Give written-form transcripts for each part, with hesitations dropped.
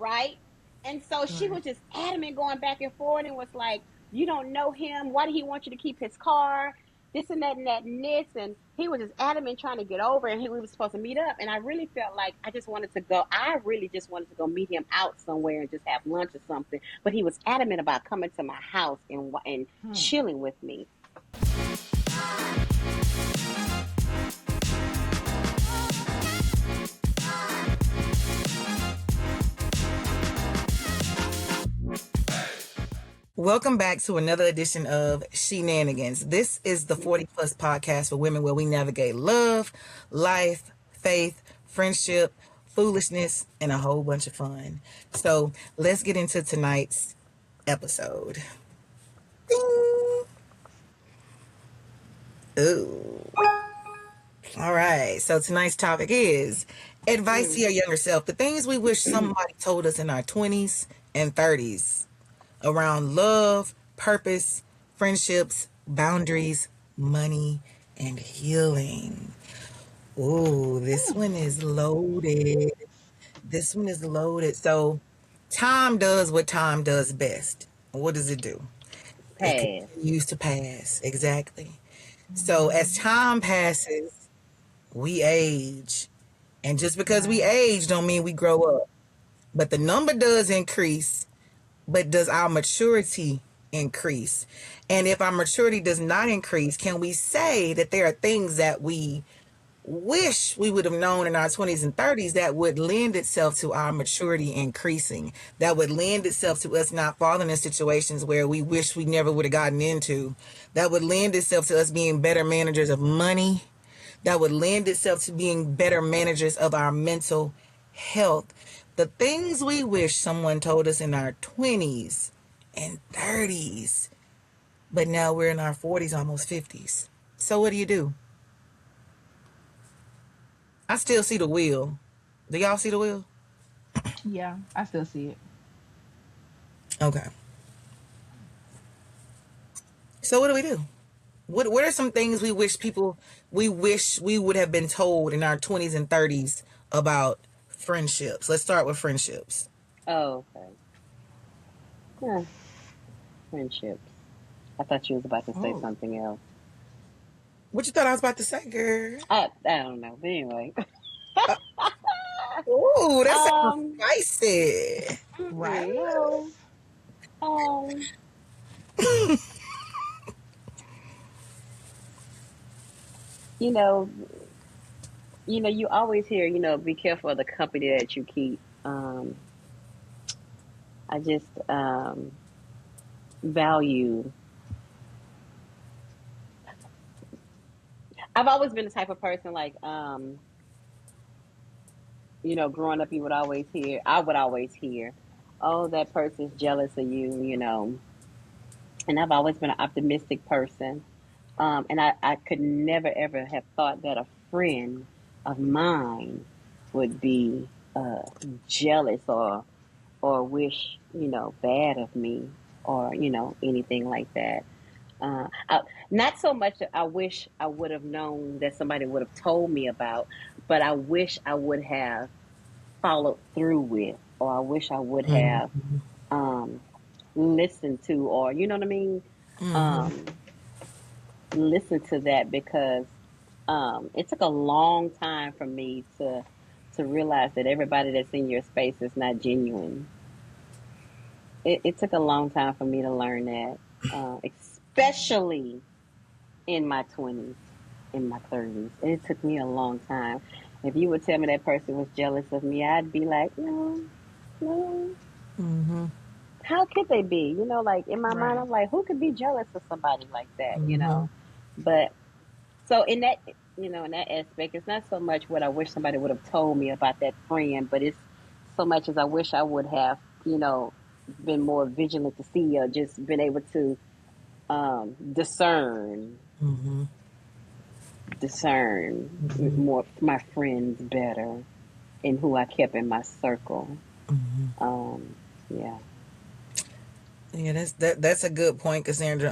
right? And so she was just adamant going back and forth and was like, you don't know him. Why do he want you to keep his car? This and that and that and this. And he was just adamant trying to get over, and we were supposed to meet up. And I really felt like I just wanted to go. I really just wanted to go meet him out somewhere and just have lunch or something. But he was adamant about coming to my house and chilling with me. Welcome back to another edition of She-Nanigans. This is the 40 plus podcast for women where we navigate love, life, faith, friendship, foolishness, and a whole bunch of fun. So let's get into tonight's episode. Ding! Ooh. All right. So tonight's topic is advice to your younger self. The things we wish somebody told us in our 20s and 30s. Around love, purpose, friendships, boundaries, money, and healing. Ooh, this one is loaded. This one is loaded. So, time does what time does best. What does it do? It Pass. continues to pass. Exactly. So, as time passes, we age. And just because we age don't mean we grow up. But the number does increase. But does our maturity increase? And if our maturity does not increase, can we say that there are things that we wish we would have known in our 20s and 30s that would lend itself to our maturity increasing, that would lend itself to us not falling in situations where we wish we never would have gotten into, that would lend itself to us being better managers of money, that would lend itself to being better managers of our mental health? The things we wish someone told us in our 20s and 30s, but now we're in our 40s, almost 50s. So what do? I still see the wheel. Do y'all see the wheel? Yeah, I still see it. Okay. So what do? What are some things we wish we would have been told in our 20s and 30s about friendships? Let's start with friendships. Oh, okay. Yeah, friendships. I thought you was about to say something else. What you thought I was about to say, girl? I don't know. But anyway. Ooh, that sounds spicy. Right? No. You know, you always hear, be careful of the company that you keep. I just value. I've always been the type of person like, growing up, I would always hear, oh, that person's jealous of you. And I've always been an optimistic person. And I could never, ever have thought that a friend of mine would be jealous or wish, bad of me or, anything like that. Not so much that I wish I would have known that somebody would have told me about, but I wish I would have followed through with, or I wish I would have listened to, or you know what I mean? Listen to that, because it took a long time for me to realize that everybody that's in your space is not genuine. It took a long time for me to learn that, especially in my 20s, in my 30s. It took me a long time. If you would tell me that person was jealous of me, I'd be like, no. How could they be? Like in my mind, I'm like, who could be jealous of somebody like that? But so in that, in that aspect, it's not so much what I wish somebody would have told me about that friend, but it's so much as I wish I would have, been more vigilant to see, or just been able to discern more my friends better, and who I kept in my circle. Yeah. Yeah, that's a good point, Cassandra.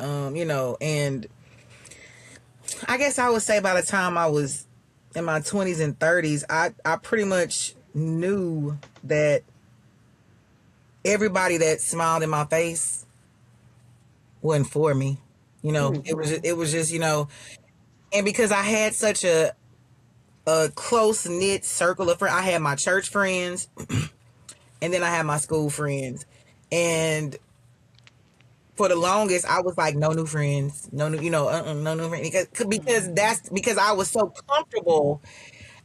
And I guess I would say by the time I was in my 20s and 30s, I pretty much knew that everybody that smiled in my face wasn't for me. You know, it was just, you know, and because I had such a close knit circle of friends, I had my church friends, and then I had my school friends, and for the longest, I was like, no new friends, no new, you know, no new friends, because I was so comfortable.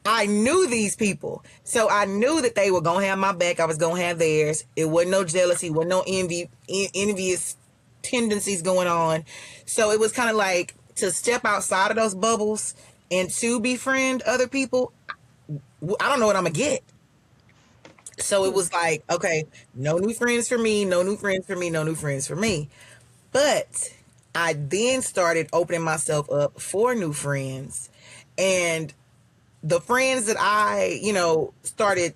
I knew these people, so I knew that they were gonna have my back. I was gonna have theirs. It wasn't no jealousy, wasn't no envious tendencies going on. So it was kind of like to step outside of those bubbles and to befriend other people. I don't know what I'm gonna get. So it was like, okay, no new friends for me, no new friends for me, no new friends for me. But I then started opening myself up for new friends. And the friends that I, you know, started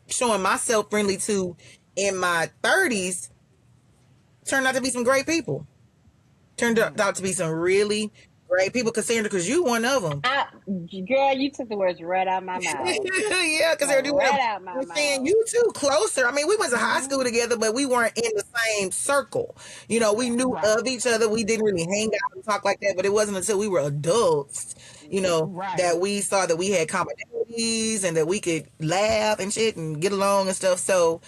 showing myself friendly to in my 30s turned out to be some great people. Turned out to be some really great people, Cassandra, because you one of them. Girl, you took the words right out of my mouth. Yeah, because Like, they're doing right out my we're saying mouth. you two closer. I mean, we went to high school together, but we weren't in the same circle. You know, we knew Right. of each other. We didn't really hang out and talk like that, but it wasn't until we were adults, you know, Right. that we saw that we had commonalities and that we could laugh and shit and get along and stuff. So,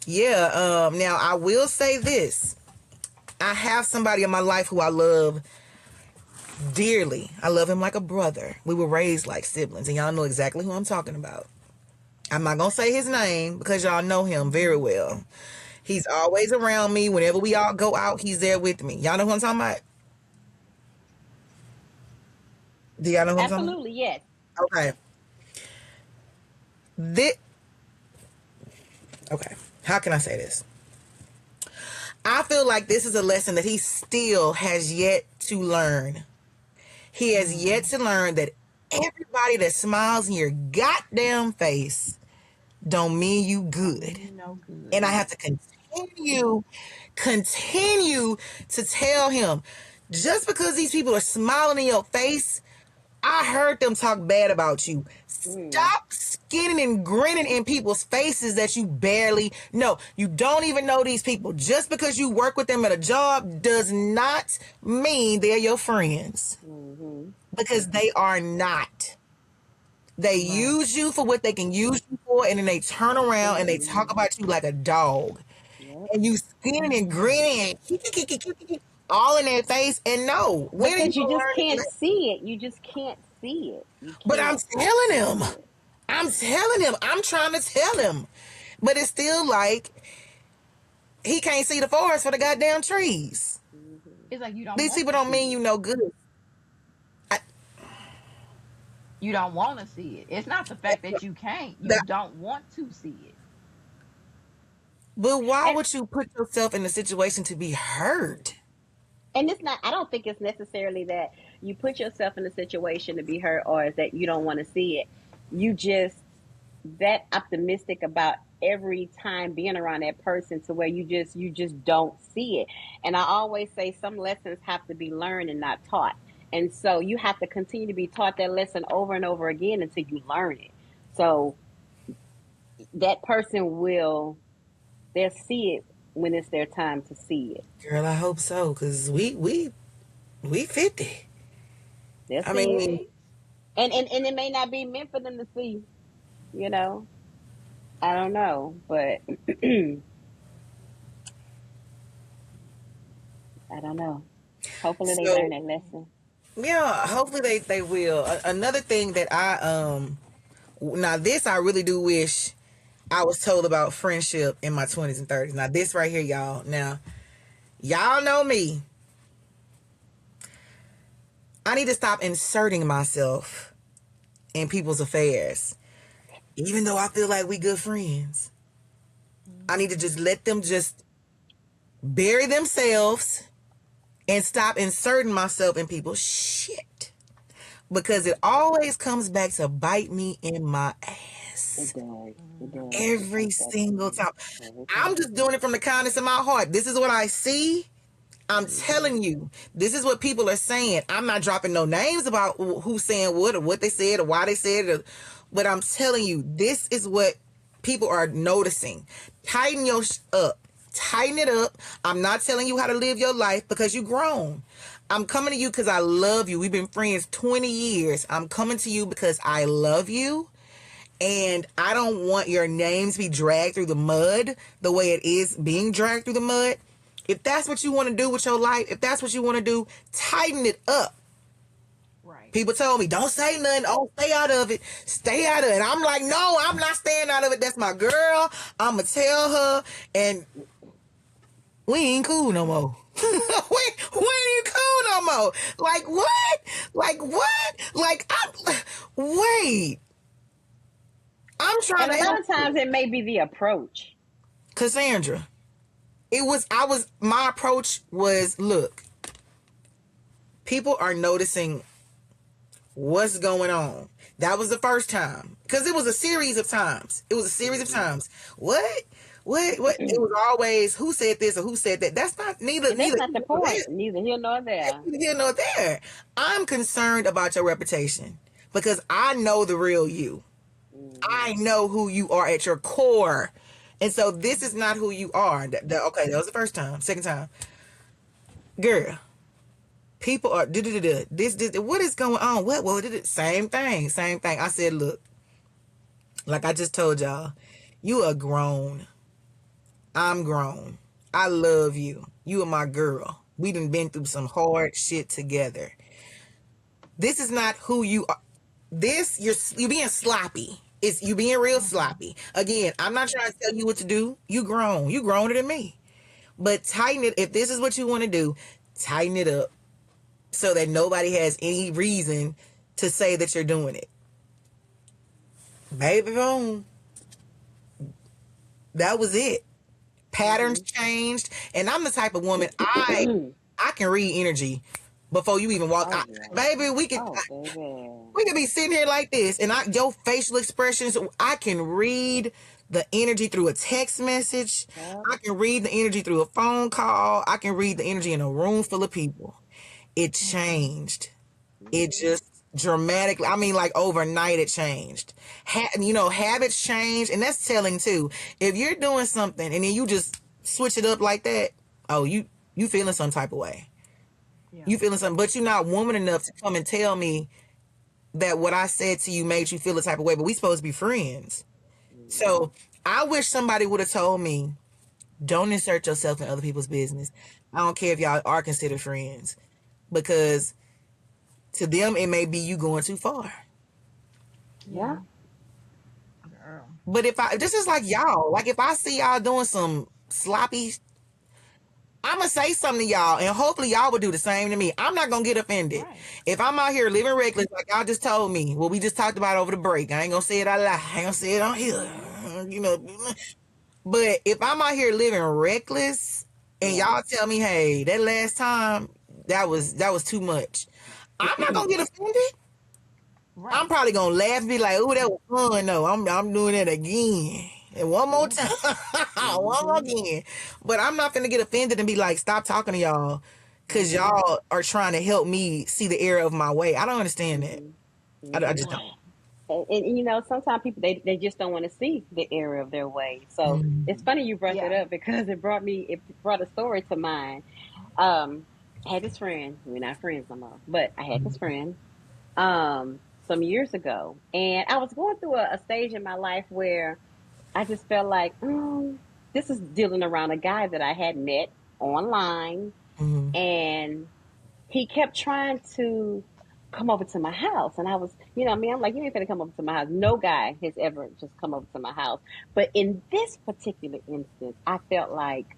yeah. Now I will say this: I have somebody in my life who I love dearly. I love him like a brother. We were raised like siblings, and y'all know exactly who I'm talking about. I'm not gonna say his name because y'all know him very well. He's always around me. Whenever we all go out, he's there with me. Y'all know who I'm talking about? Do y'all know who I'm talking Absolutely, yes. about? Okay. This, okay. How can I say this? I feel like this is a lesson that he still has yet to learn. He has yet to learn that everybody that smiles in your goddamn face don't mean you good. No good. And I have to continue to tell him, just because these people are smiling in your face, I heard them talk bad about you. Stop skinning and grinning in people's faces that you barely know. You don't even know these people. Just because you work with them at a job does not mean they're your friends. Because they are not. They use you for what they can use you for, and then they turn around and they talk about you like a dog. Yep. And you skinning and grinning all in their face. And no, when are you Because you gonna just learn this can't lesson? see it. You just can't see it. You But I'm can't telling him. see it. I'm trying to tell him. But it's still like he can't see the forest for the goddamn trees. It's like you don't These want people to don't see mean it. you no good. You don't want to see it. It's not the fact that you can't. You don't want to see it. But why And would you put yourself in a situation to be hurt? and it's not, I don't think it's necessarily that you put yourself in a situation to be hurt, or is that you don't want to see it. You just that optimistic about every time being around that person to where you just don't see it. And I always say some lessons have to be learned and not taught. And so you have to continue to be taught that lesson over and over again until you learn it. So that person they'll see it when it's their time to see it. Girl, I hope so, cause we 50. They'll I see it. mean, And it may not be meant for them to see, you know. I don't know, but I don't know. Hopefully they learn so that lesson. yeah, hopefully they will. Another thing that now this I really do wish I was told about friendship in my 20s and 30s. Now this right here, y'all. Now, y'all know me. I need to stop inserting myself in people's affairs. Even though I feel like we good friends. I need to just let them just bury themselves and stop inserting myself in people's shit. Because it always comes back to bite me in my It ass. does. It does. It Every comes back to single you time. every I'm time. just doing it from the kindness of my heart. This is what I see. I'm telling you, this is what people are saying. I'm not dropping no names about who's saying what or what they said or why they said it. But I'm telling you, this is what People are noticing. Tighten your up. Tighten it up. I'm not telling you how to live your life because you grown. I'm coming to you because I love you. We've been friends 20 years. I'm coming to you because I love you. And I don't want your name to be dragged through the mud the way it is being dragged through the mud. If that's what you want to do with your life, if that's what you want to do, tighten it up. Right. People told me, don't say nothing. Oh, stay out of it. Stay out of it. I'm like, no, I'm not staying out of it. That's my girl. I'm going to tell her. And we ain't cool no more. we ain't cool no more. Like, what? Like, what? Like, wait. I'm trying And to a lot help of times you. it may be the approach. Cassandra, my approach was, look, people are noticing what's going on. That was the first time. Because it was a series of times. It was a series of times. What? It was always who said this or who said that. That's not neither And that's here not the nor there. point. Neither here nor there. Neither here nor there. I'm concerned about your reputation because I know the real you. I know who you are at your core. And so this is not who you are. Okay, that was the first time. Second time. Girl, people are this what is going on? What did it? Same thing. I said, look, like I just told y'all, you are grown. I'm grown. I love you. You are my girl. We done been through some hard shit together. This is not who you are. You're being sloppy. It's you being real sloppy. Again, I'm not trying to tell you what to do. You grown. You growner than me. But tighten it. If this is what you want to do, tighten it up so that nobody has any reason to say that you're doing it. Baby boom. That was it. Patterns changed. And I'm the type of woman, I can read energy before you even walk. Oh yeah. Baby, Oh baby. we could be sitting here like this, and your facial expressions, I can read the energy through a text message. Yep. I can read the energy through a phone call. I can read the energy in a room full of people. It changed. It just dramatically, I mean, like overnight it changed. Habits change, and that's telling too. If you're doing something and then you just switch it up like that, oh, you feeling some type of way. Yeah. You feeling something, but you're not woman enough to come and tell me that what I said to you made you feel a type of way, but we supposed to be friends. So I wish somebody would have told me, don't insert yourself in other people's business. I don't care if y'all are considered friends, because to them it may be you going too far. Yeah. Girl. But this is like y'all, like if I see y'all doing some sloppy, I'm gonna say something to y'all, and hopefully y'all will do the same to me. I'm not gonna get offended. Right. If I'm out here living reckless, like y'all just told me, what we just talked about over the break, I ain't gonna say it out loud. I ain't gonna say it on here, But if I'm out here living reckless, and y'all tell me, hey, that last time, that was too much, I'm not gonna get offended. Right. I'm probably gonna laugh and be like, "Oh, that was fun." No, I'm doing it again, and one more time, one more again. But I'm not gonna get offended and be like, "Stop talking to y'all," because y'all are trying to help me see the error of my way. I don't understand that. I just don't. Right. And sometimes people they just don't want to see the error of their way. So it's funny you brought that Yeah. up because it brought a story to mind. I had this friend. We're not friends no more, but I had this friend some years ago, and I was going through a stage in my life where I just felt like, this is dealing around a guy that I had met online, Mm-hmm. and he kept trying to come over to my house. And I was, I'm like, you ain't gonna come over to my house. No guy has ever just come over to my house. But in this particular instance, I felt like,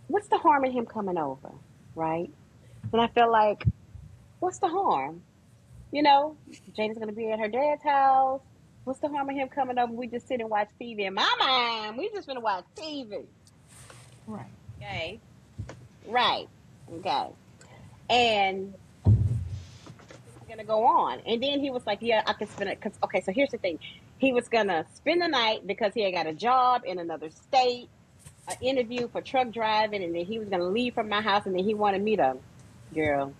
what's the harm in him coming over? Right. And I felt like, what's the harm? Jada's gonna be at her dad's house. What's the harm in him coming over? We just sit and watch TV. In my mind, we just gonna watch TV. Right. Okay. Right. Okay. And this is gonna go on. And then he was like, "Yeah, I can spend it." Cause okay, so here's the thing: he was gonna spend the night because he had got a job in another state, an interview for truck driving, and then he was gonna leave from my house, and then he wanted me to, girl.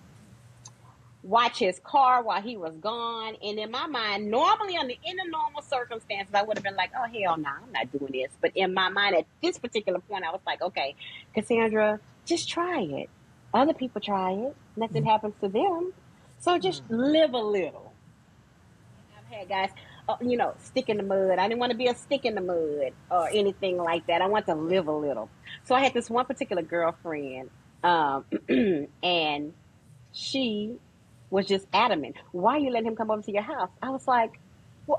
watch his car while he was gone. And in my mind, normally in the normal circumstances, I would have been like, oh, hell no, I'm not doing this. But in my mind, at this particular point, I was like, okay, Cassandra, just try it. Other people try it. Nothing happens to them. So just live a little. And I've had guys, stick in the mud. I didn't want to be a stick in the mud or anything like that. I want to live a little. So I had this one particular girlfriend, and she was just adamant. Why are you letting him come over to your house? I was like, well,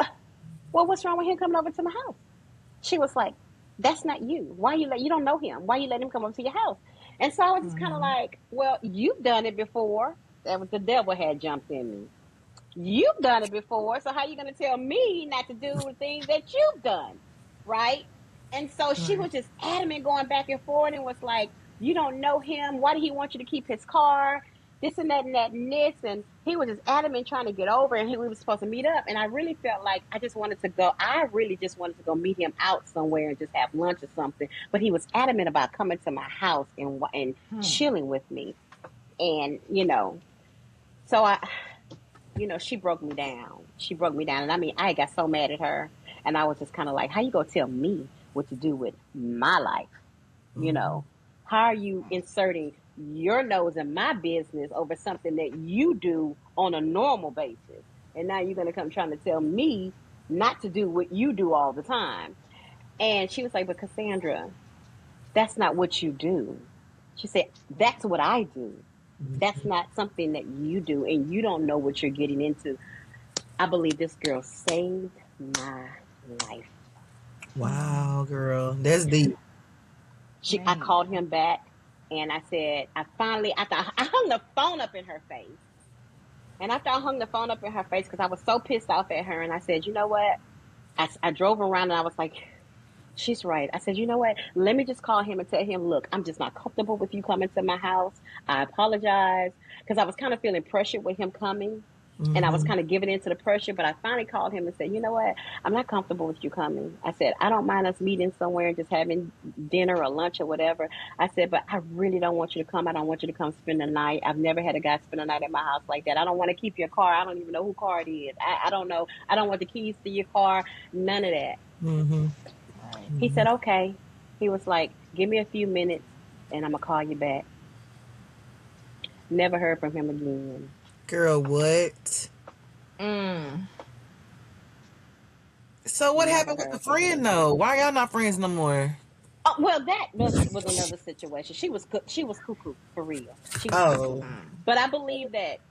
what's wrong with him coming over to my house? She was like, that's not you. You don't know him. Why you let him come over to your house? And so I was just kind of like, well, you've done it before. That was the devil had jumped in me. You've done it before, so how are you going to tell me not to do the things that you've done, right? And so she was just adamant, going back and forth, and was like, you don't know him. Why do he want you to keep his car? This and that and that and this. And he was just adamant trying to get over, and we were supposed to meet up. And I really felt like I really just wanted to go meet him out somewhere and just have lunch or something. But he was adamant about coming to my house and chilling with me. And, so she broke me down. She broke me down. And I mean, I got so mad at her. And I was just kind of like, how you going to tell me what to do with my life? How are you inserting your nose in my business over something that you do on a normal basis? And now you're going to come trying to tell me not to do what you do all the time. And she was like, but Cassandra, that's not what you do. She said, that's what I do. That's not something that you do, and you don't know what you're getting into. I believe this girl saved my life. Wow, girl. That's deep. I called him back, and I said, after I hung the phone up in her face. And after I hung the phone up in her face, because I was so pissed off at her, and I said, you know what? I drove around, and I was like, she's right. I said, you know what? Let me just call him and tell him, look, I'm just not comfortable with you coming to my house. I apologize. Because I was kind of feeling pressured with him coming. And I was kind of giving into the pressure. But I finally called him and said, you know what? I'm not comfortable with you coming. I said, I don't mind us meeting somewhere and just having dinner or lunch or whatever. I said, but I really don't want you to come. I don't want you to come spend the night. I've never had a guy spend the night at my house like that. I don't want to keep your car. I don't even know who car it is. I don't know. I don't want the keys to your car. None of that. He said, okay. He was like, give me a few minutes and I'm going to call you back. Never heard from him again. Girl, what? So what happened with the friend, though? Why y'all not friends no more? Oh, well, that was another situation. She was cuckoo, for real. But I believe that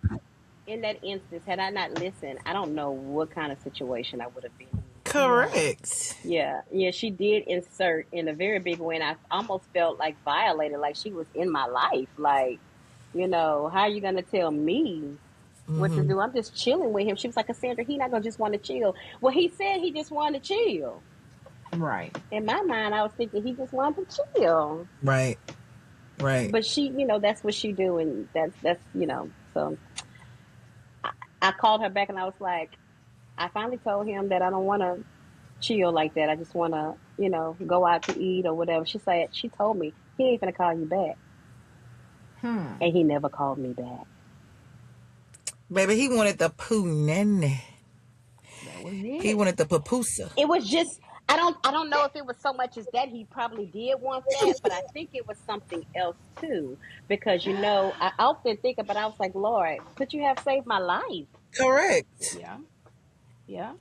in that instance, had I not listened, I don't know what kind of situation I would have been in. Correct. Yeah, she did insert in a very big way, and I almost felt like violated, like she was in my life. Like, how are you going to tell me what to do? I'm just chilling with him. She was like, Cassandra, he not going to just want to chill. Well, he said he just wanted to chill. Right. In my mind, I was thinking he just wanted to chill. Right. But she, that's what she do, and that's so I called her back, and I was like, I finally told him that I don't want to chill like that. I just want to, go out to eat or whatever. She told me, he ain't gonna call you back. And he never called me back. Baby, he wanted the punani. That was it. He wanted the papusa. It was just, I don't know if it was so much as that. He probably did want that, but I think it was something else too. Because, I often think about it, I was like, Lord, could you have saved my life? Correct. Yeah.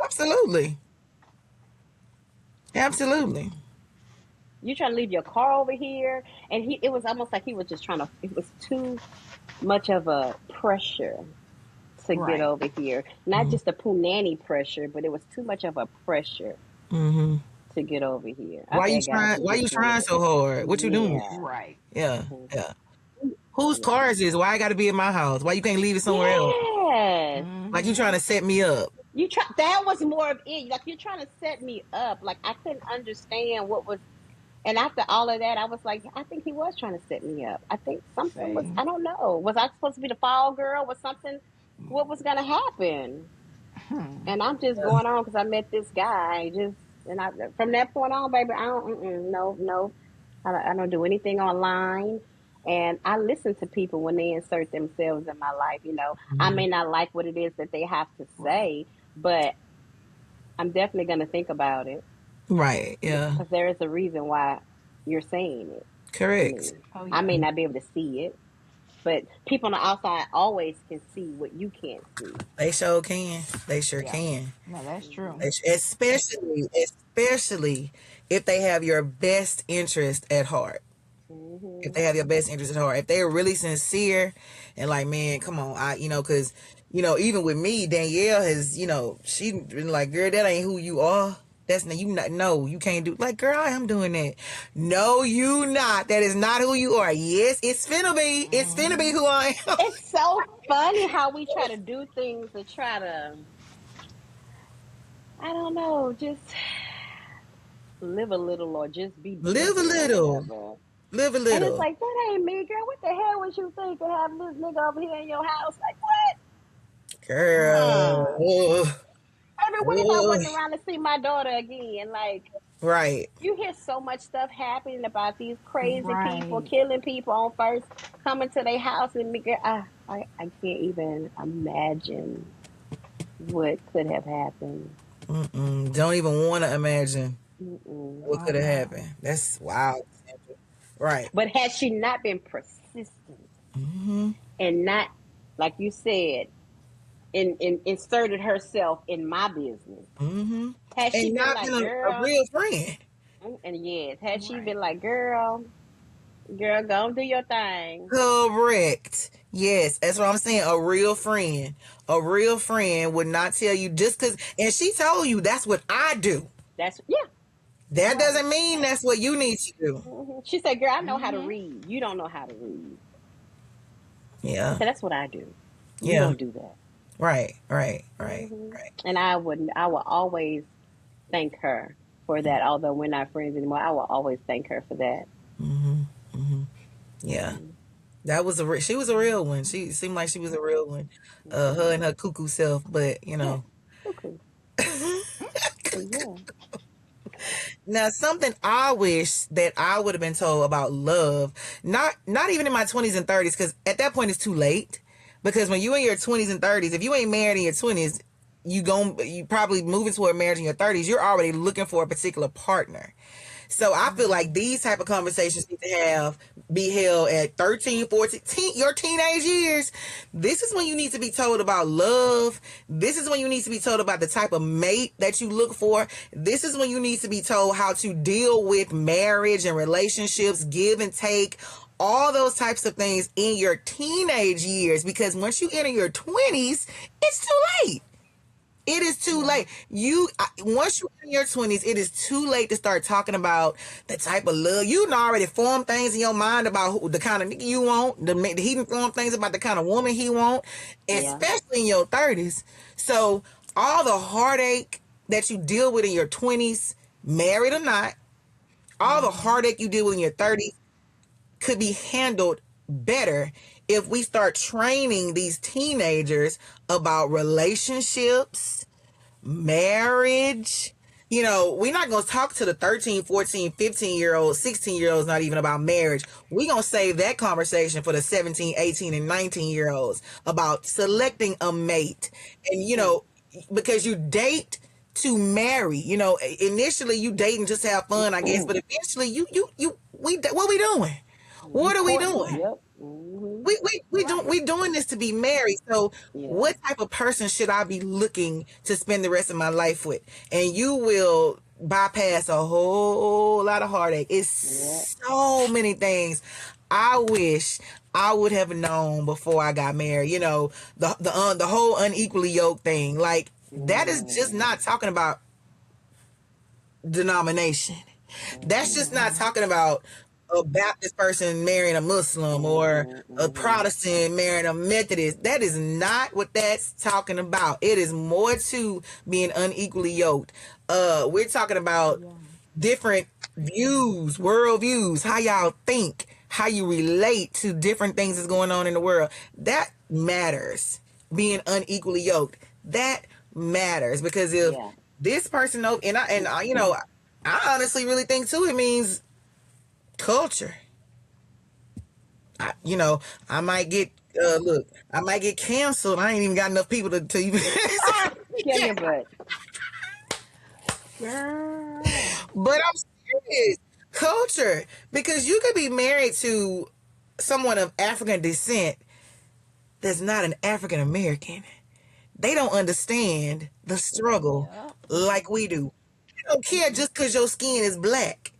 Absolutely. You trying to leave your car over here, and it was almost like he was just it was too much of a pressure to get over here. Not just a punani pressure, but it was too much of a pressure to get over here. Why you trying so hard? What you doing? Right. Yeah. Whose car is this? Why I got to be in my house? Why you can't leave it somewhere else? Like you trying to set me up. That was more of it. Like, you're trying to set me up. Like, I couldn't understand what was. And after all of that, I was like, I think he was trying to set me up. I think something was, I don't know. Was I supposed to be the fall girl? Was something, what was going to happen? And I'm just going on because I met this guy. From that point on, baby, I don't do anything online. And I listen to people when they insert themselves in my life. I may not like what it is that they have to Right. say, but I'm definitely going to think about it Right. Yeah. because there is a reason why you're saying it to Correct. me. Oh I yeah. may not be able to see it, but people on the outside always can see what you can't see. They sure can. They sure Yeah. can. No, that's true. Hmm. Especially if they have your best interest at heart. If Hmm. they have your best interest at heart, if they're really sincere and like, man, come on, because even with me, Danielle has, she been like, girl, that ain't who you are. That's not you. Not no, you can't do like, girl, I am doing that. No, you not. That is not who you are. Yes, it's finna be. It's finna be Hmm. who I am. It's so funny how we try to do things to try to, I don't know, just live a little or just be Live a different or little. whatever. Live a And it's little. like, that ain't me, girl. What the hell was you thinking having this nigga over here in your house? Like, what? Girl. Hmm. Oh, Baby, what if I oh, wasn't around to see my daughter again? Like, right. you hear so much stuff happening about these crazy people Right. killing people on first coming to their house, and me, girl, I can't even imagine what could have happened. Don't even want to imagine Mm-mm. what Oh could have no. happened. That's wild. Right. But had she not been persistent and not, like you said, inserted herself in my business, had she And been not been like, a girl, real friend. and yes, had she been Right. like, girl, go and do your thing. Correct. Yes, that's what I'm saying. A real friend. A real friend would not tell you just because, and she told you that's what I do. That's, yeah. That Right. doesn't mean that's what you need to do. She said, girl, I know how to Hmm. read. You don't know how to read. I Yeah. said, that's what I do. You Yeah. don't do that. Right. Right. Right. Hmm. Right. And I will always thank her for that. Although we're not friends anymore, I will always thank her for that. Yeah. Hmm. That was she was a real one. She seemed like she was a real one. Her and Hmm. her cuckoo self, but Yeah. Cuckoo. Yeah. Now, something I wish that I would have been told about love, not even in my 20s and 30s, because at that point it's too late. Because when you in your 20s and 30s, if you ain't married in your 20s, you probably moving toward marriage in your 30s. You're already looking for a particular partner. So I feel like Hmm. these type of conversations need to be held at 13, 14, your teenage years. This is when you need to be told about love. This is when you need to be told about the type of mate that you look for. This is when you need to be told how to deal with marriage and relationships, give and take, all those types of things in your teenage years. Because once you enter your 20s, it's too late. It is too Yeah. late. Once you're in your 20s, it is too late to start talking about the type of love. You done already formed things in your mind about the kind of nigga you want. He done formed things about the kind of woman he want, Yeah. especially in your 30s. So all the heartache that you deal with in your 20s, married or not, all the Hmm. heartache you deal with in your 30s could be handled better if we start training these teenagers about relationships, marriage. We're not going to talk to the 13, 14, 15-year-olds, 16-year-olds, not even about marriage. We're going to save that conversation for the 17, 18, and 19-year-olds about Right. selecting a mate. And, Hmm. because you date to marry, initially you date and just have fun, I guess, but eventually what we doing? You What are we courting. doing? Right. Yep. Hmm. Right. We doing this to be married. So Yeah. what type of person should I be looking to spend the rest of my life with? And you will bypass a whole lot of heartache. It's Yeah. so many things I wish I would have known before I got married. The whole unequally yoked thing. Like that is just Mm. not talking about denomination. That's just not Hmm. talking about a Baptist person marrying a Muslim or Hmm. a Hmm. Protestant marrying a Methodist. That is not what that's talking about. It is more to being unequally yoked. We're talking about Yeah. different views, world views, how y'all think, how you relate to different things that's going on in the world. That matters. Being unequally yoked. That matters because if Yeah. this person knows, and I, I honestly really think too, it means culture. You know, I might get look, I might get canceled. I ain't even got enough people to even. Ah, get your butt. Girl. But I'm serious. Culture, because you could be married to someone of African descent that's not an African American. They don't understand the struggle Yep. like we do. They don't care just because your skin is black.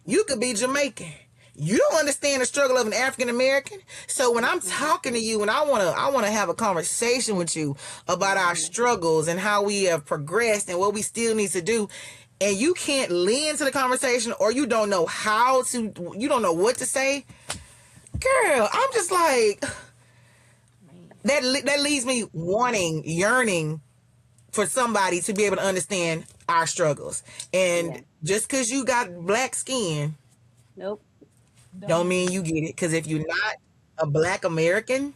You could be Jamaican. You don't understand the struggle of an African American. So when I'm talking to you and I wanna have a conversation with you about our struggles and how we have progressed and what we still need to do, and you can't lean to the conversation, or you don't know you don't know what to say, girl, I'm just like, Man. that leaves me yearning for somebody to be able to understand our struggles. And Yeah. just because you got black skin Nope. don't Don't mean you mean. get it. Because if you're not a black American,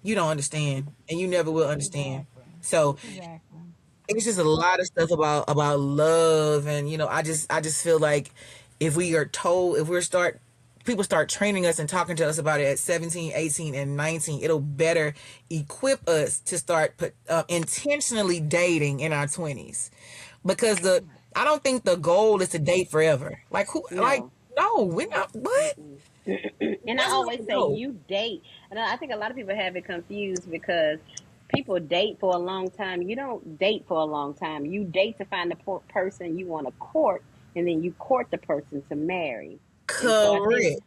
you don't understand, and you never will understand. Exactly. So Exactly. it's just a lot of stuff about love, and I just feel like if we're start people start training us and talking to us about it at 17, 18, and 19, it'll better equip us to start intentionally dating in our 20s, because the I don't think the goal is to date forever. Like who, like, No. no, we're not. What? Mm-mm. And I That's not always the say goal. you date, and I think a lot of people have it confused because people date for a long time. You don't date for a long time. You date to find the person you want to court, and then you court the person to marry. And so Correct.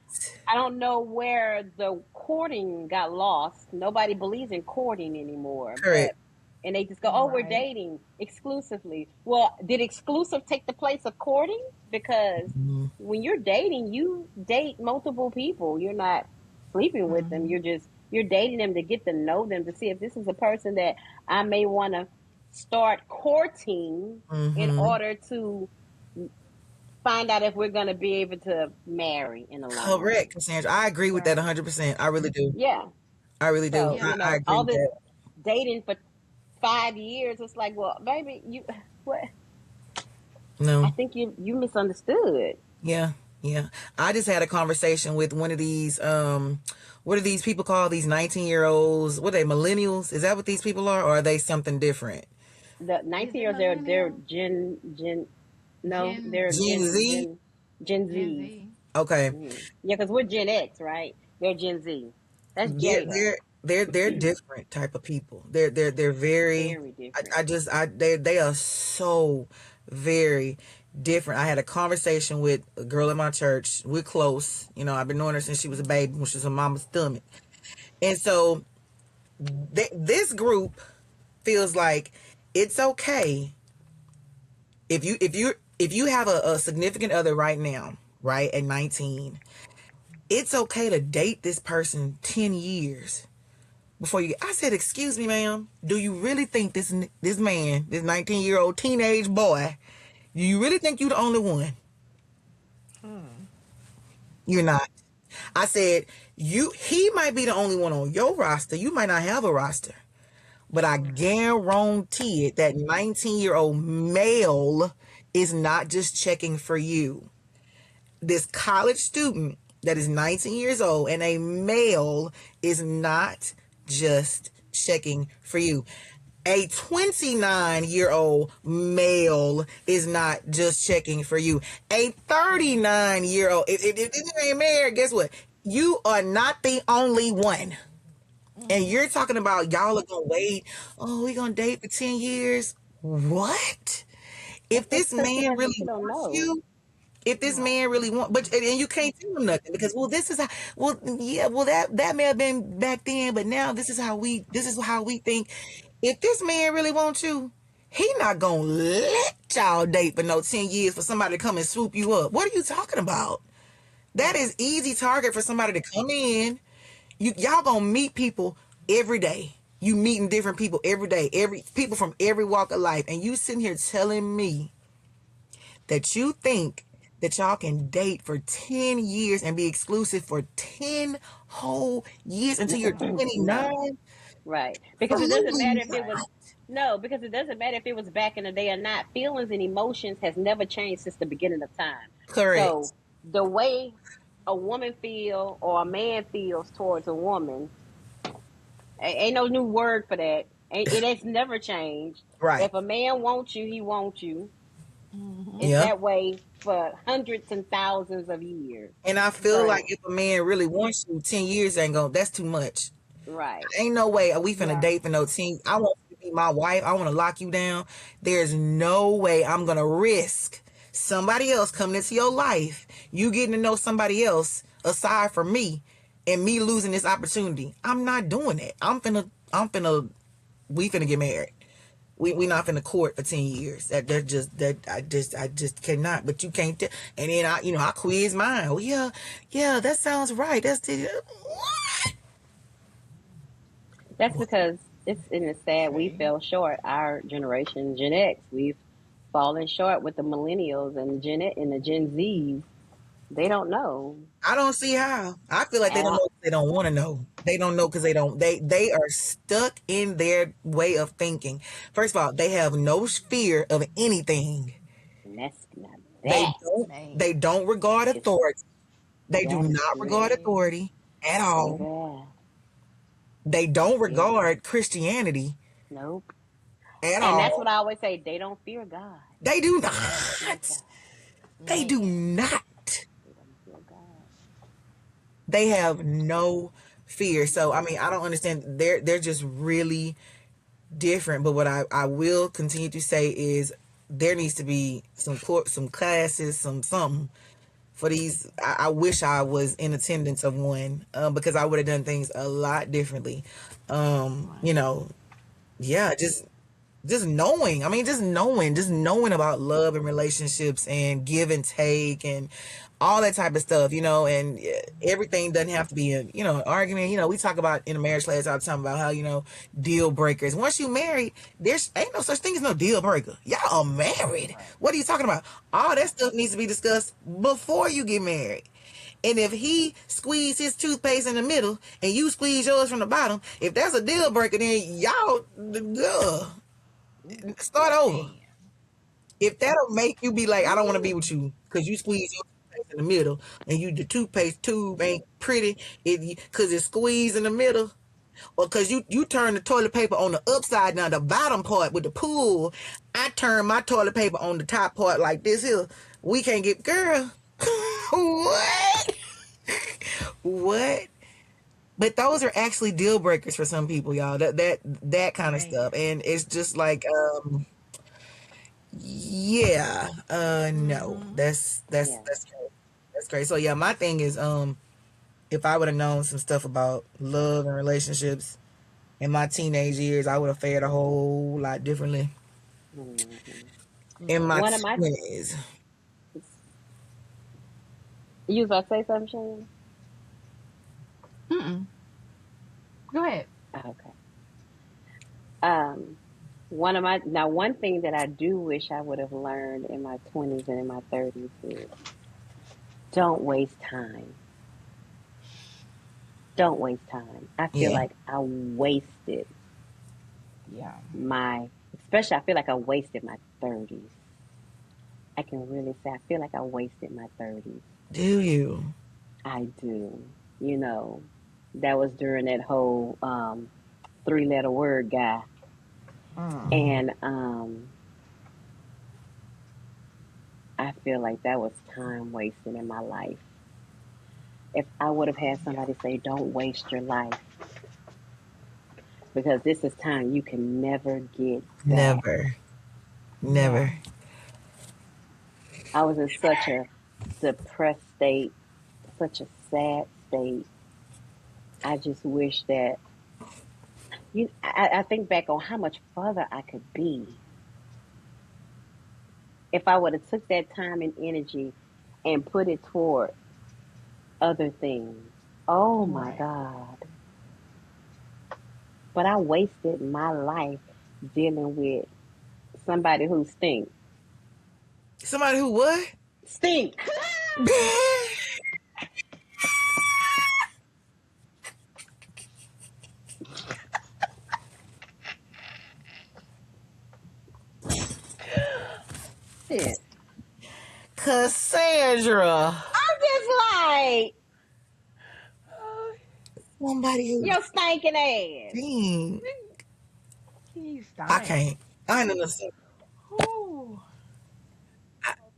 I don't know where the courting got lost. Nobody believes in courting anymore, Correct. and they just go, "Oh, we're Right. dating exclusively." Well, did exclusive take the place of courting? Because Mhm. when you're dating, you date multiple people. You're not sleeping with them. Mm-hmm. You're dating them to get to know them, to see if this is a person that I may want to start courting in Mhm. order to find out if we're going to be able to marry in the long Correct, run. Cassandra. I agree with that Right. 100%. I really do. Yeah. I really do. So, Yeah. I agree all with this that. dating for 5 years, it's like, well, baby, what? I No. think you misunderstood. Yeah. Yeah. I just had a conversation with one of these what are these people called? These 19-year-olds. What are they, millennials? Is that what these people are, or are they something different? The Is 19 it years, they're millennial? Gen no, they're Gen Z? Gen Gen Zs. Z. Okay. Yeah, because we're Gen X, right? They're Gen Z. That's they're Jada. they're they're different type of people. They're very. Very I different. just I they are so very different. I had a conversation with a girl in my church. We're close. I've been knowing her since she was a baby, when she was in mama's stomach. And so this group feels like it's okay if you have a significant other right now, right at 19. It's okay to date this person 10 years before you. I said, excuse me, ma'am. Do you really think this man, this 19-year-old teenage boy, do you really think you the only one? Mm. You're not. I said, he might be the only one on your roster. You might not have a roster. But I Right. guarantee it that 19-year-old male is not just checking for you. This college student that is 19 years old and a male is not just checking for you. A 29-year-old male is not just checking for you. A Right. 39-year-old, if you ain't married, guess what? You are not the only one. And Mm-hmm. you're talking about y'all are gonna wait. Oh, we gonna date for 10 years. What? If That's this because man sometimes really you don't wants know. you, if this Right. man really want, but and you can't tell him nothing, because, well, this is how, well, yeah, well, that may have been back then, but now this is how we think. If this man really wants you, he not gonna let y'all date for no 10 years for somebody to come and swoop you up. What are you talking about? That Right. is easy target for somebody to come in. Y'all gonna meet people every day. You meeting different people every day, every people from every walk of life, and you sitting here telling me that you think that y'all can date for 10 years and be exclusive for 10 whole years until you're No. 29? Right. Because it doesn't Probably matter if it was not. no, because it doesn't matter if it was back in the day or not. Feelings and emotions has never changed since the beginning of time. Correct. So the way a woman feel or a man feels towards a woman, ain't no new word for that. It has never changed. Right. If a man wants you, he wants you. Mm-hmm. It's Yeah. that way for hundreds and thousands of years. And I feel like So, if a man really wants you, 10 years ain't gonna, that's too much. right. Ain't no way we finna Yeah. date for no 10. I want you to be my wife. I want to lock you down. There's no way I'm gonna risk somebody else coming into your life, you getting to know somebody else aside from me, and me losing this opportunity. I'm not doing that. We finna get married. We not finna court for 10 years. I just cannot. But you can't. And then I quiz mine. Oh yeah, that sounds right. That's the what? That's What? because it's sad we See? fell short. Our generation, Gen X, we've fallen short with the millennials and the Gen Zs. They don't know. I don't see how. I feel like they And don't know. They don't want to know. They don't know because they don't. They are stuck in their way of thinking. First of all, they have no fear of anything. that's not They that. don't. Man. They don't regard It's authority. They do that's not regard man, authority at all. baby. They don't It, regard Christianity nope. at And that's what all. I always say. They don't fear God. They do They don't fear not. God. They do Man. not. They don't fear God. They have no fear. So I mean, I don't understand. They're just really different. But what I will continue to say is there needs to be some classes, something for these. I wish I was in attendance of one, because I would have done things a lot differently. Right. You know, yeah, just knowing. I mean, just knowing about love and relationships and give and take and all that type of stuff, and everything doesn't have to be an argument. We talk about in a marriage class all the time about how, deal breakers. Once you married, there's ain't no such thing as no deal breaker. Y'all are married. Right. What are you talking about? All that stuff needs to be discussed before you get married. And if he squeeze his toothpaste in the middle and you squeeze yours from the bottom, if that's a deal breaker, then y'all start over. Man. If that'll make you be like, I don't want to be with you because you squeeze your toothpaste in the middle and the toothpaste tube ain't pretty because it's squeezed in the middle, or because you turn the toilet paper on the upside down, the bottom part with the pull. I turn my toilet paper on the top part like this here. We can't get, girl. What? What? But those are actually deal breakers for some people, y'all. That kind of Man. stuff, and it's just like, yeah, no, Mm-hmm. Yeah. that's great. That's great. So yeah, my thing is, if I would have known some stuff about love and relationships in my teenage years, I would have fared a whole lot differently. Hmm. In my Yeah. One of my, 20s, you was about to say something, Shannon? Mm-mm. Go ahead. Okay. Um, one thing that I do wish I would have learned in my 20s and in my 30s is don't waste time. Don't waste time. I feel yeah, like I wasted Yeah. especially I feel like I wasted my 30s. I can really say I feel like I wasted my 30s. do you? I do. That was during that whole three-letter word guy. Mm. And I feel like that was time wasted in my life. If I would have had Yeah. somebody say, don't waste your life, because this is time you can never get back. Never, Yeah. never. I was in such a depressed state, such a sad state. I just wish that I think back on how much further I could be if I would have took that time and energy and put it toward other things. Oh my Right. God. But I wasted my life dealing with somebody who stink. Somebody who what? Stink. Cassandra. I'm just like Somebody who your stinking ass. dang, He I stank. can't. I ain't understand. Ooh.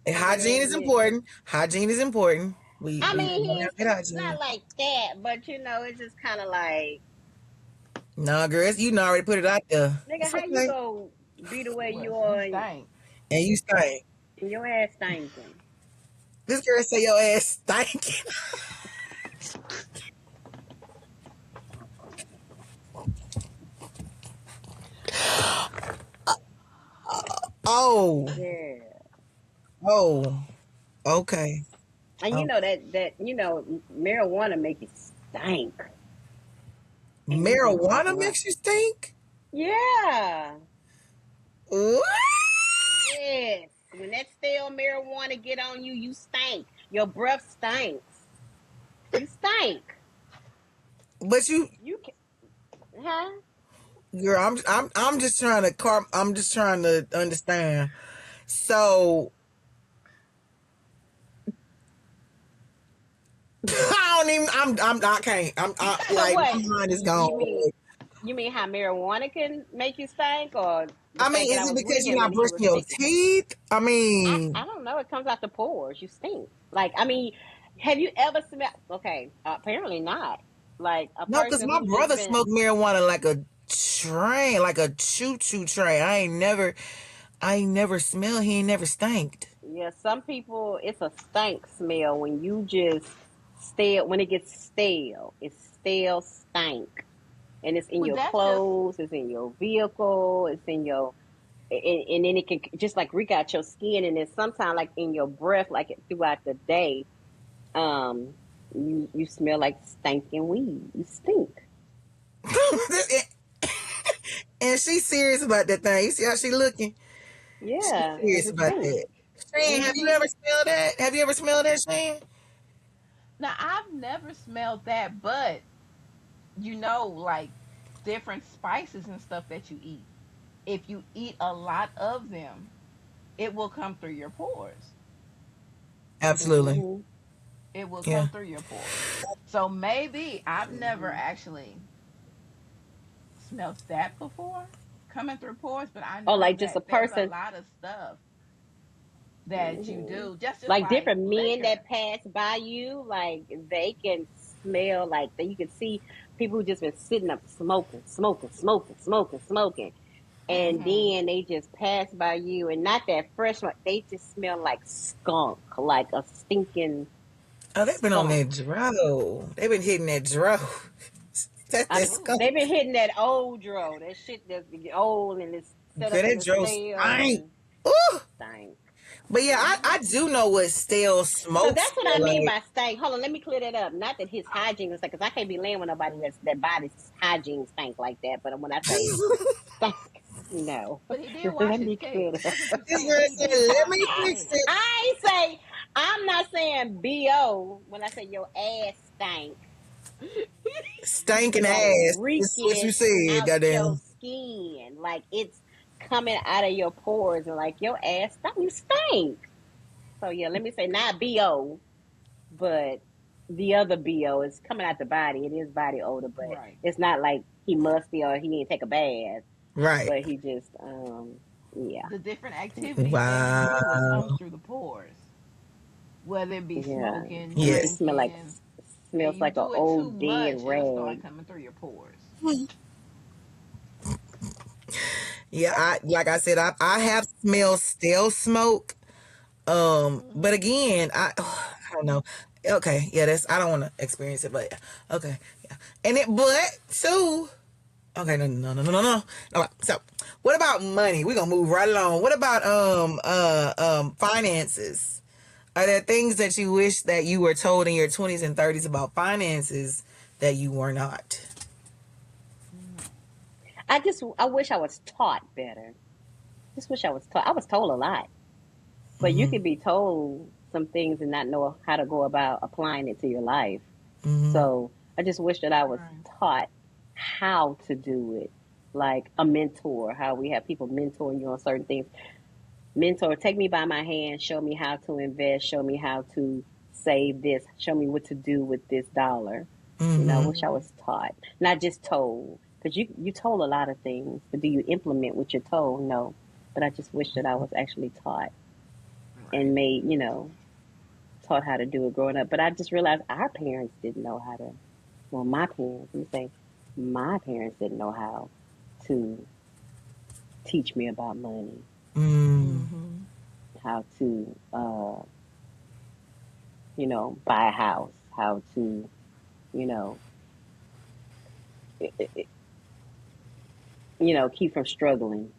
Hygiene is important. Hygiene is important. I We mean, want to have good it's not hygiene. like that, but it's just kind of like, Nah, girl, you done already put it out there. nigga, It's how you okay. go be the way you Well, are you and, stank. And you stink. and your ass stinking? This girl say your ass stinking. Oh, Yeah. oh, okay. And Oh, marijuana make you stink, and you just walk marijuana around. makes you stink. Yeah. What? Yes. When that stale marijuana get on you, you stink. Your breath stinks. You stink. But you, You can, huh? girl, I'm just trying to I'm just trying to understand. So I don't even. I can't. Like What? my mind is You gone. mean how marijuana can make you stink, or the I fact mean, that is I it was with because you're him not and he brushing was your making? teeth? I I mean, don't know. It comes out the pores. You stink. Like, I mean, have you ever smelled? Okay, apparently not. Like a no, because person my who just brother been. smoked marijuana like a train, like a choo choo train. I ain't never smelled. He ain't never stanked. Yeah, some people, it's a stank smell when you just stale, when it gets stale. It's stale stank. And it's in Well, your that's just clothes, it's in your vehicle, it's in your, and then it can just like wreak out your skin. And then sometimes, like in your breath, like throughout the day, um, you smell like stinking weed. You stink. And she's serious about that thing. You see how she looking? She's Yeah, because serious it about stink. that. Shane, have you Hmm. ever smelled that? Have you ever smelled that, Shane? now I've never smelled that, but like different spices and stuff that you eat. If you eat a lot of them, it will come through your pores. Absolutely. Hmm. It will Yeah. come through your pores. So maybe I've never actually smelled that before coming through pores, but I Oh, know like just a that there's a person. lot of stuff that you Hmm. do just Like like different men that liquor. pass by you, like they can smell, like that you can see people who just been sitting up smoking, smoking, smoking, smoking, smoking, and Hmm. then they just pass by you, and not that fresh one. They just smell like skunk, like a stinking Oh, they've been on skunk. that dro. They've been hitting that dro. That's that Ooh. They've skunk. been hitting that old dro, that shit that's old and it's set Girl, up in that the dro stale stink. and Ooh. stank. But yeah, I do know what stale So smoke that's what I smell mean like. by stank. Hold on, let me clear that up. Not that his hygiene is like, because I can't be laying with nobody that body's hygiene stank like that. But when I say stank, no. But he did wash Let his me clear tail. that. That's what you're This saying. girl He said, did let wash me his fix tail. it. I ain't say, I'm not saying BO when I say your ass stank. Stinking Like ass. This is what you reeking said, out your goddamn. skin. Like it's coming out of your pores and like your ass stank. You stink. So yeah, let me say not BO, but the other BO is coming out the body. It is body odor, but Right. it's not like he musty or he didn't take a bath, Right. but he just yeah. The different activities that you do, it Wow. comes through the pores. Whether it be Yeah. smoking, And it just Yes. drinking, and smells you like an do it too old dead much, it'll start rag. coming through your pores. Yeah, like I said, I have smelled stale smoke. But Hmm. again, I don't know. Okay, yeah, that's I don't want to experience it, but okay, yeah. And it, but too. Okay, no. Okay, so, what about money? We're gonna move right along. What about finances? Are there things that you wish that you were told in your 20s and 30s about finances that you were not? I wish I was taught better. Just wish I was taught. I was told a lot, but you Mm-hmm. could be told some things and not know how to go about applying it to your life. Mm-hmm. So I just wish that I was Right. taught how to do it, like a mentor. How we have people mentoring you on certain things. Mentor, take me by my hand, show me how to invest, show me how to save this. Show me what to do with this dollar. I Mm-hmm. wish I was taught, not just told. Because you told a lot of things, but do you implement what you're told? No. But I just wish that I was actually taught and Right. made, taught how to do it growing up. But I just realized our parents didn't know how to. Well, my parents, let me say, my parents didn't know how to teach me about money, Mm. Mm-hmm. how to, buy a house, how to, you know, i- i- keep from struggling.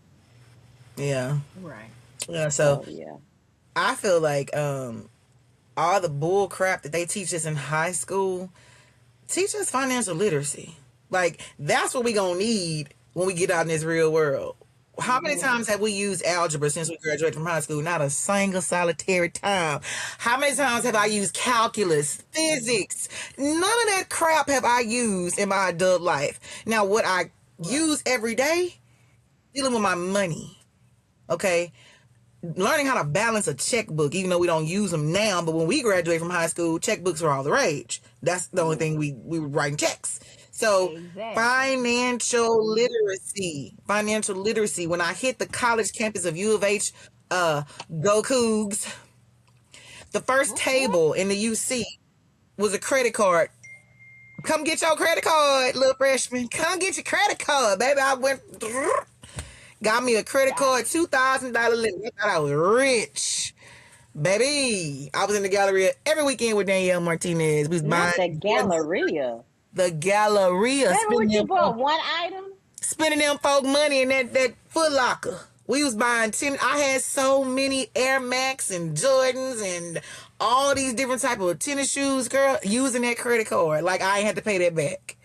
Yeah. Right. Yeah. So So yeah, I feel like all the bull crap that they teach us in high school, teach us financial literacy. Like that's what we gonna need when we get out in this real world. How many hmm times have we used algebra since we graduated from high school? Not a single solitary time. How many times have I Mm-hmm. used calculus, physics? None of that crap have I used in my adult life. Now, what I Right. use every day, dealing with my money. Okay, learning how to balance a checkbook, even though we don't use them now. But when we graduated from high school, checkbooks were all the rage. That's the only thing we were writing checks. So Exactly. financial literacy. When I hit the college campus of U of H, go Cougs, the first Whoop, whoop. table in the UC was a credit card. Come get your credit card, little freshman. Come get your credit card, baby. I went, got me a credit Got card, it. $2,000 limit. I thought I was rich. Baby, I was in the Galleria every weekend with Danielle Martinez. We was not buying the Jordans. Galleria. The Galleria, Baby, what you bought? One item? spending them folk money in that Foot Locker. We was buying I had so many Air Max and Jordans and all these different type of tennis shoes, girl, using that credit card. Like I ain't had to pay that back.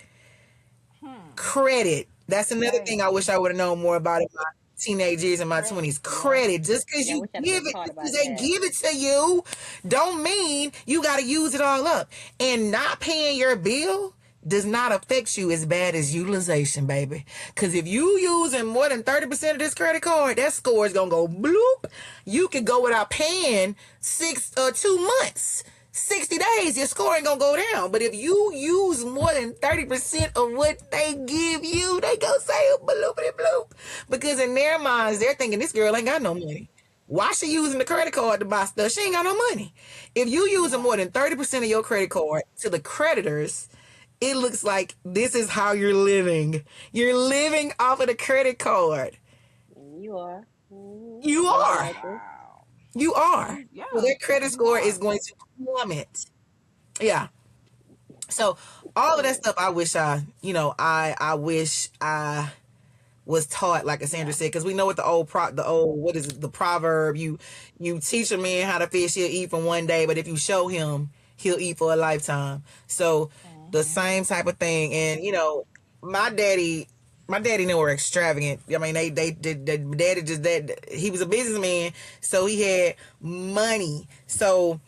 Hmm. Credit. That's another thing I Baby. wish I would have known more about in my teenage years and my Credit. 20s. Yeah. Credit. Just because Yeah, I you wish I'd have give been it, taught just because about they that. give it to you, don't mean you got to use it all up. And not paying your bill does not affect you as bad as utilization, baby. Because if you using more than 30% of this credit card, that score is going to go bloop. You could go without paying 2 months. 60 days, your score ain't gonna go down. But if you use more than 30% of what they give you, they go say bloopity bloop. Because in their minds, they're thinking this girl ain't got no money. Why she using the credit card to buy stuff? She ain't got no money. If you using more Right. than 30% of your credit card to the creditors, it looks like this is how you're living. You're living off of the credit card. You are. You Most are. likely. Wow. You are. You So yeah, their credit you score is are. going to plummet. Yeah. So all of that Yeah. stuff, I wish I wish I was taught, like Cassandra Yeah. said, because we know what the old what is it, the proverb, you teach a man how to fish, he'll eat for one day, but if you show him, he'll eat for a lifetime. So the Mm-hmm. same type of thing. And my daddy my daddy never extravagant. I mean, they did. Daddy just that he was a businessman, so he had money. So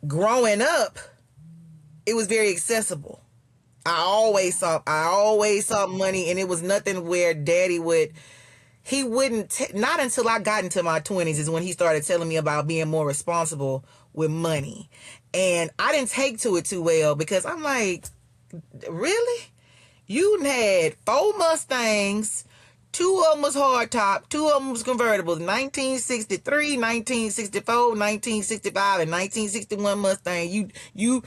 growing up, it was very accessible. Yeah. I always saw money, and it was nothing where daddy he wouldn't not until I got into my 20s is when he started telling me about being more responsible with money. And I didn't take to it too well because I'm like, really? You had 4 Mustangs, two of them was hardtop, two of them was convertibles, 1963, 1964, 1965, and 1961 Mustang. You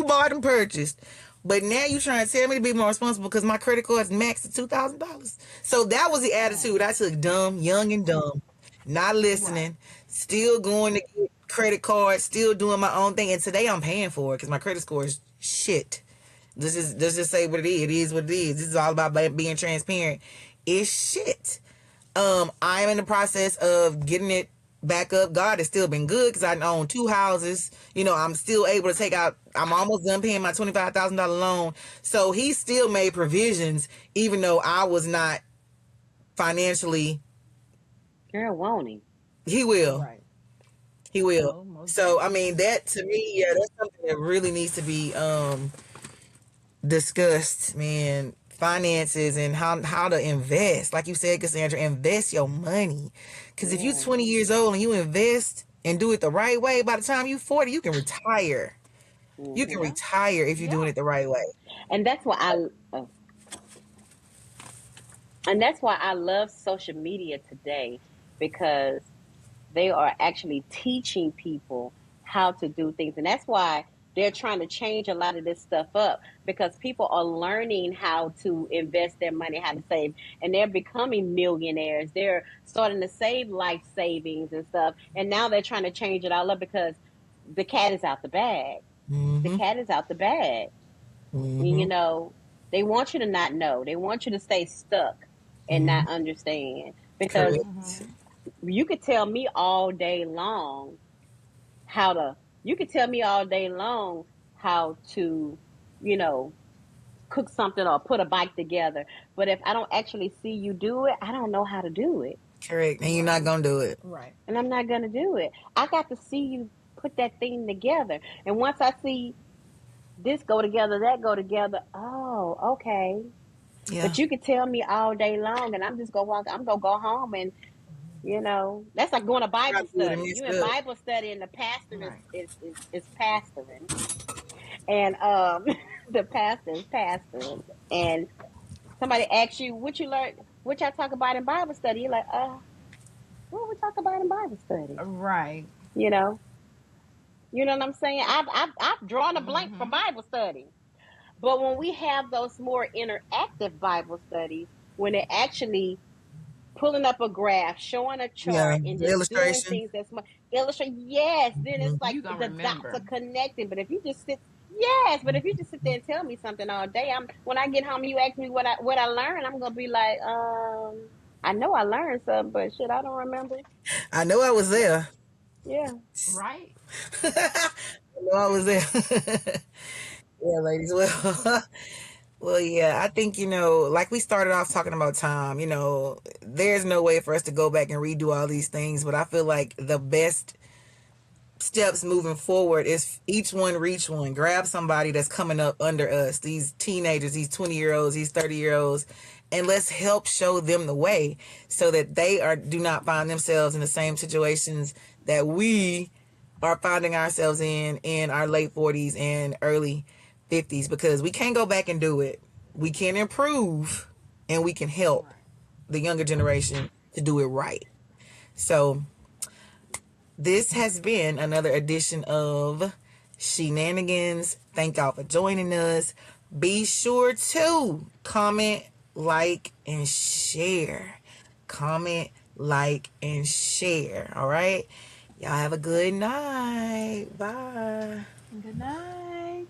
bought and purchased. But now you trying to tell me to be more responsible because my credit card's maxed at $2,000. So that was the Mm. attitude I took, young and dumb, not Right. listening, still going to get credit cards, still doing my own thing. And today I'm paying for it because my credit score is shit. Let's just say what it is. It is what it is. This is all about being transparent. It's shit. I am in the process of getting it back up. God has still been good because I own 2 houses. I'm still able to take out. I'm almost done paying my $25,000 loan. So he still made provisions, even though I was not financially. Girl, won't he? He will. Right. He will. Oh, most So I definitely. mean, that to me, yeah, that's something that really needs to be discussed, man. Finances and how to invest. Like you said, Cassandra, invest your money. Because if you're Yeah. 20 years old and you invest and do it the right way, by the time you're 40, you can retire. You can Hmm. Yeah. retire if you're doing Yeah. it the right way. And that's why and that's why I love social media today, because they are actually teaching people how to do things. And that's why they're trying to change a lot of this stuff up, because people are learning how to invest their money, how to save, and they're becoming millionaires. They're starting to save life savings and stuff. And now they're trying to change it all up because the cat is out the bag. The Mm-hmm. cat is out the bag. You Mm-hmm. know, they want you to not know. They want you to stay stuck and Mm-hmm. not understand. Because Correct. Mhm. you could tell me all day long how to, you could tell me all day long how to, you know, cook something or put a bike together. But if I don't actually see you do it, I don't know how to do it. Correct. And you're not Right. gonna do it. Right. And I'm not going to do it. I got to see you put that thing together. And once I see this go together, that go together, oh, okay. Yeah. But you could tell me all day long, and I'm just gonna walk. I'm gonna go home, and that's like going to Bible Probably would have study. You messed in up. Bible study, and the pastor is Right. is is, is pastoring, and the pastor is pastoring, and somebody asks you what you learned, what y'all talk about in Bible study. You're like, what we talk about in Bible study? Right. You know, you know what I'm saying? I've drawn a blank for Mhm. Bible study. But when we have those more interactive Bible studies, when it actually pulling up a graph, showing a Yeah. chart, and The just doing illustration. things that's illustrate. Yes, then it's Mm-hmm. like You gonna the dots are remember. connecting. But if you just sit, yes, but if you just sit there and tell me something all day, I'm when I get home and you ask me what I learned, I'm gonna be like, I know I learned something, but shit, I don't remember. I know I was there. Yeah. Right. I know I was there. Yeah, ladies. Well, well, yeah. I think like we started off talking about time. There's no way for us to go back and redo all these things, but I feel like the best steps moving forward is each one reach one. Grab somebody that's coming up under us, these teenagers, these 20-year-olds, these 30-year-olds, and let's help show them the way so that they do not find themselves in the same situations that we are finding ourselves in our late 40s and early 50s, because we can't go back and do it. We can improve and we can help Right. the younger generation to do it right. So this has been another edition of She-Nanigans. Thank y'all for joining us. Be sure to comment, like, and share. Comment, like, and share. All right? Y'all have a good night. Bye. Good night.